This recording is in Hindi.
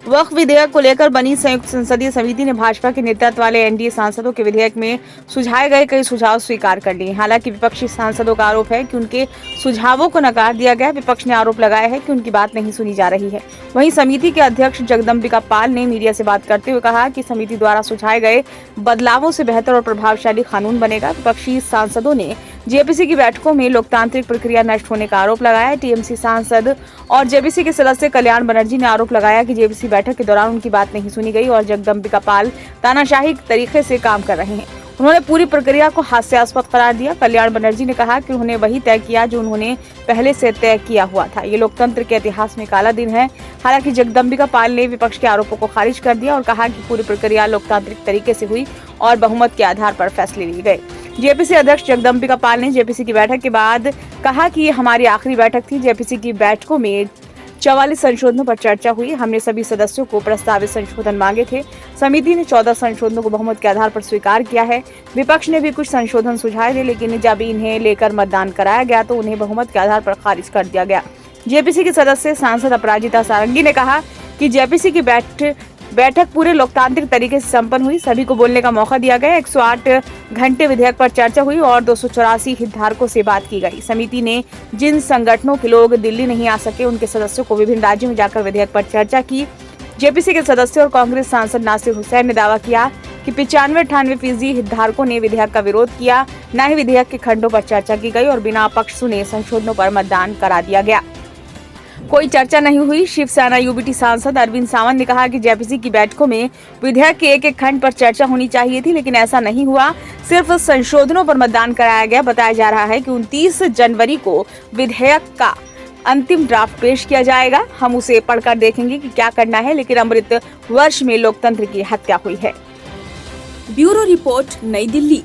वक्फ विधेयक को लेकर बनी संयुक्त संसदीय समिति ने भाजपा के नेतृत्व वाले एनडीए सांसदों के विधेयक में सुझाए गए कई सुझाव स्वीकार कर लिए। हालांकि विपक्षी सांसदों का आरोप है कि उनके सुझावों को नकार दिया गया। विपक्ष ने आरोप लगाया है कि उनकी बात नहीं सुनी जा रही है। वहीं समिति के अध्यक्ष जगदम्बिका पाल ने मीडिया से बात करते हुए कहा कि समिति द्वारा सुझाए गए बदलावों से बेहतर और प्रभावशाली कानून बनेगा। विपक्षी सांसदों ने जेपीसी की बैठकों में लोकतांत्रिक प्रक्रिया नष्ट होने का आरोप लगाया। टीएमसी सांसद और जेपीसी के सदस्य कल्याण बनर्जी ने आरोप लगाया कि जेपीसी बैठक के दौरान उनकी बात नहीं सुनी गई और जगदम्बिका पाल तानाशाही तरीके से काम कर रहे हैं। उन्होंने पूरी प्रक्रिया को हास्यास्पद करार दिया। कल्याण बनर्जी ने कहा कि उन्होंने वही तय किया जो उन्होंने पहले से तय किया हुआ था। ये लोकतंत्र के इतिहास में काला दिन है। हालांकि जगदम्बिका पाल ने विपक्ष के आरोपों को खारिज कर दिया और कहा कि पूरी प्रक्रिया लोकतांत्रिक तरीके से हुई और बहुमत के आधार पर फैसले लिए गए। जेपीसी अध्यक्ष जगदम्बिका पाल ने जेपीसी की बैठक के बाद कहा कि ये हमारी आखिरी बैठक थी। जेपीसी की बैठकों में 44 संशोधनों पर चर्चा हुई। हमने सभी सदस्यों को प्रस्तावित संशोधन मांगे थे। समिति ने 14 संशोधनों को बहुमत के आधार पर स्वीकार किया है। विपक्ष ने भी कुछ संशोधन सुझाए थे, लेकिन जब इन्हें लेकर मतदान कराया गया तो उन्हें बहुमत के आधार पर खारिज कर दिया गया। जेपीसी के सदस्य सांसद अपराजिता सारंगी ने कहा कि जेपीसी की बैठक पूरे लोकतांत्रिक तरीके से संपन्न हुई। सभी को बोलने का मौका दिया गया। 108 घंटे विधेयक पर चर्चा हुई और 284 हितधारकों से बात की गई। समिति ने जिन संगठनों के लोग दिल्ली नहीं आ सके उनके सदस्यों को विभिन्न राज्यों में जाकर विधेयक पर चर्चा की। जेपीसी के सदस्य और कांग्रेस सांसद नासिर हुसैन ने दावा किया कि 95-98% हितधारकों ने विधेयक का विरोध किया। न ही विधेयक के खंडों पर चर्चा की गई और बिना पक्ष सुने संशोधनों पर मतदान करा दिया गया। कोई चर्चा नहीं हुई। शिवसेना यूबीटी सांसद अरविंद सावंत ने कहा कि जेपीसी की बैठकों में विधेयक के एक खंड पर चर्चा होनी चाहिए थी, लेकिन ऐसा नहीं हुआ। सिर्फ संशोधनों पर मतदान कराया गया। बताया जा रहा है कि 29 जनवरी को विधेयक का अंतिम ड्राफ्ट पेश किया जाएगा। हम उसे पढ़कर देखेंगे कि क्या करना है, लेकिन अमृत वर्ष में लोकतंत्र की हत्या हुई है। ब्यूरो रिपोर्ट, नई दिल्ली।